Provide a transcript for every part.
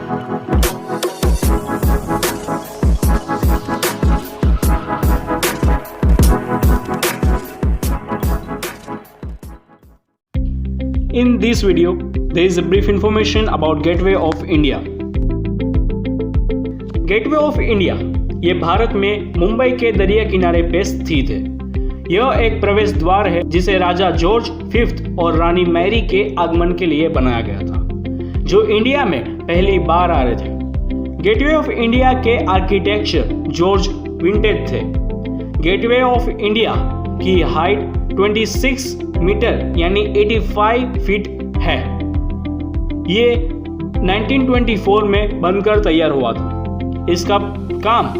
In this video, there is a brief information about Gateway of India. Gateway of India ये भारत में मुंबई के दरिया किनारे पे स्थित है। यह एक प्रवेश द्वार है जिसे राजा जॉर्ज फिफ्थ और रानी मैरी के आगमन के लिए बनाया गया था, जो इंडिया में पहली बार आ रहे थे। गेटवे ऑफ इंडिया के आर्किटेक्चर जॉर्ज विंटेज थे। गेटवे ऑफ इंडिया की हाइट 26 मीटर यानी 85 फीट है। ये 1924 में बनकर तैयार हुआ था। इसका काम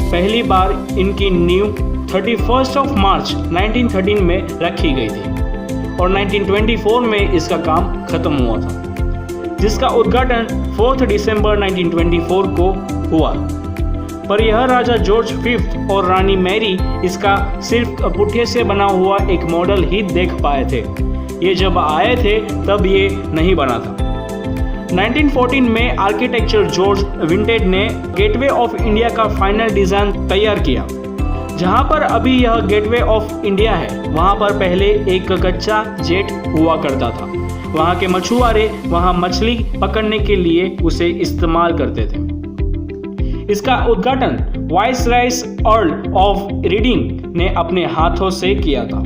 पहली बार इनकी नींव 31 मार्च 1913 में रखी गई थी और 1924 में इसका काम खत्म हुआ था, जिसका उद्घाटन 4 दिसंबर 1924 को हुआ। पर यह राजा जॉर्ज फिफ्थ और रानी मैरी इसका सिर्फ पुट्ठे से बना हुआ एक मॉडल ही देख पाए थे। ये जब आए थे तब ये नहीं बना था। 1914 में आर्किटेक्चर जॉर्ज विंटेज ने गेटवे ऑफ इंडिया का फाइनल डिजाइन तैयार किया। जहां पर अभी यह गेटवे ऑफ इंडिया है, वहां पर पहले एक कच्चा जेट हुआ करता था। वहां के मछुआरे वहां मछली पकड़ने के लिए उसे इस्तेमाल करते थे। इसका उद्घाटन वाइसरायस अर्ल ऑफ रीडिंग ने अपने हाथों से किया था।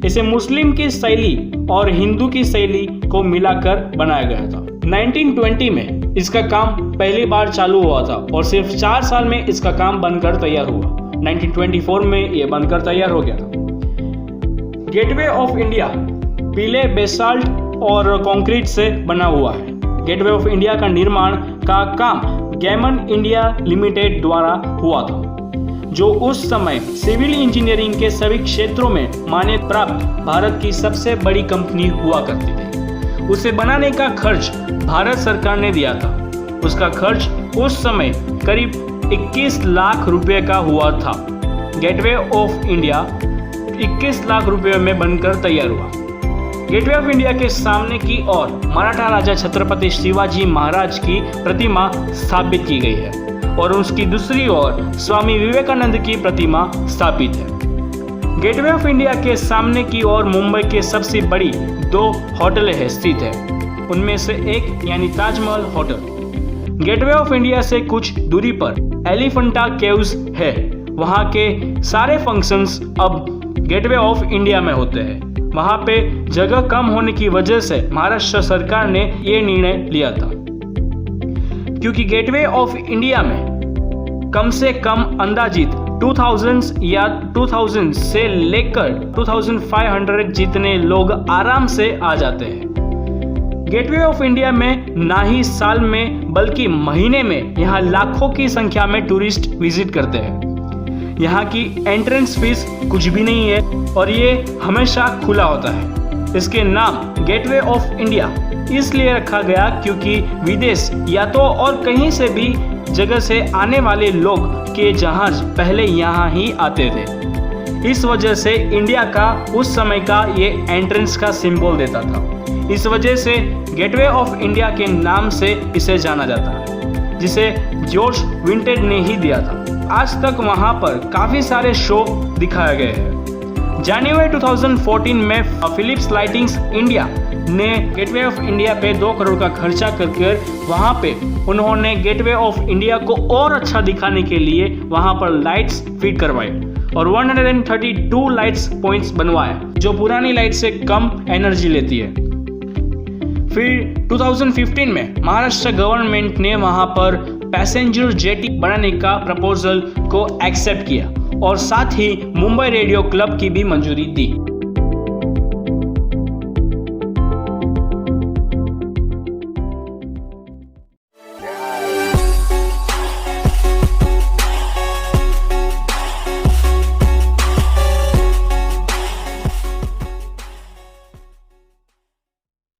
इसे मुस्लिम की शैली और हिंदू की शैली को मिलाकर बनाया गया था। 1920 में इसका काम पहली बार चालू हुआ था और सिर्फ 4 साल में इसका काम बनकर तैयार हुआ। 1924 में यह बनकर तैयार हो गया था। गेटवे ऑफ इंडिया पीले बेसाल्ट और कंक्रीट से बना हुआ है। गेटवे ऑफ इंडिया का निर्माण का काम गैमन इंडिया लिमिटेड द्वारा हुआ था, जो उस समय सिविल इंजीनियरिंग के सभी क्षेत्रों में मान्यता प्राप्त भारत की सबसे बड़ी कंपनी हुआ करती थी। उसे बनाने का खर्च भारत सरकार ने दिया था। उसका खर्च उस समय करीब 21 लाख रुपए का हुआ था। गेटवे ऑफ इंडिया 21 लाख रुपए में बनकर तैयार हुआ। गेटवे ऑफ इंडिया के सामने की ओर मराठा राजा छत्रपति शिवाजी महाराज की प्रतिमा स्थापित की गई है और उसकी दूसरी ओर स्वामी विवेकानंद की प्रतिमा स्थापित है। गेटवे ऑफ इंडिया के सामने की ओर मुंबई के सबसे बड़ी 2 होटलें स्थित है। उनमें से एक यानी Taj Mahal hotel. Gateway of India से कुछ दूरी पर एलिफेंटा केव्स है। वहाँ के सारे फंक्शंस अब गेटवे ऑफ इंडिया में होते हैं। वहां पे जगह कम होने की वजह से महाराष्ट्र सरकार ने ये निर्णय लिया था, क्योंकि गेटवे ऑफ इंडिया में कम से कम अंदाजित 2000 या 2000 से लेकर 2500 जितने लोग आराम से आ जाते हैं। गेटवे ऑफ इंडिया में ना ही साल में बल्कि महीने में यहाँ लाखों की संख्या में टूरिस्ट विजिट करते हैं। यहाँ की एंट्रेंस फीस कुछ भी नहीं है और ये हमेशा खुला होता है। इसके नाम गेटवे ऑफ इंडिया इसलिए रखा गया क्योंकि विदेश या तो और कहीं से भी जगह से आने वाले लोग के जहाज पहले यहाँ ही आते थे। इस वजह से इंडिया का उस समय का ये एंट्रेंस का सिंबल देता था। इस वजह से गेटवे ऑफ इंडिया के नाम से इसे जाना जाता है, जिसे जॉर्ज विंटेज ने ही दिया था। आज तक वहां पर काफी सारे शो दिखाए गए हैं। जनवरी 2014 में फिलिप्स लाइटिंग्स इंडिया ने गेटवे ऑफ इंडिया पे 2 करोड़ का खर्चा करके वहां पे उन्होंने गेटवे ऑफ इंडिया को और अच्छा दिखाने के लिए वहां पर लाइट्स फिट करवाए और 132 लाइट्स पॉइंट्स बनवाए, जो पुरानी लाइट से कम एनर्जी लेती है। फिर 2015 में महाराष्ट्र गवर्नमेंट ने वहां पर पैसेंजर जेटी बनाने का प्रपोजल को एक्सेप्ट किया और साथ ही मुंबई रेडियो क्लब की भी मंजूरी दी।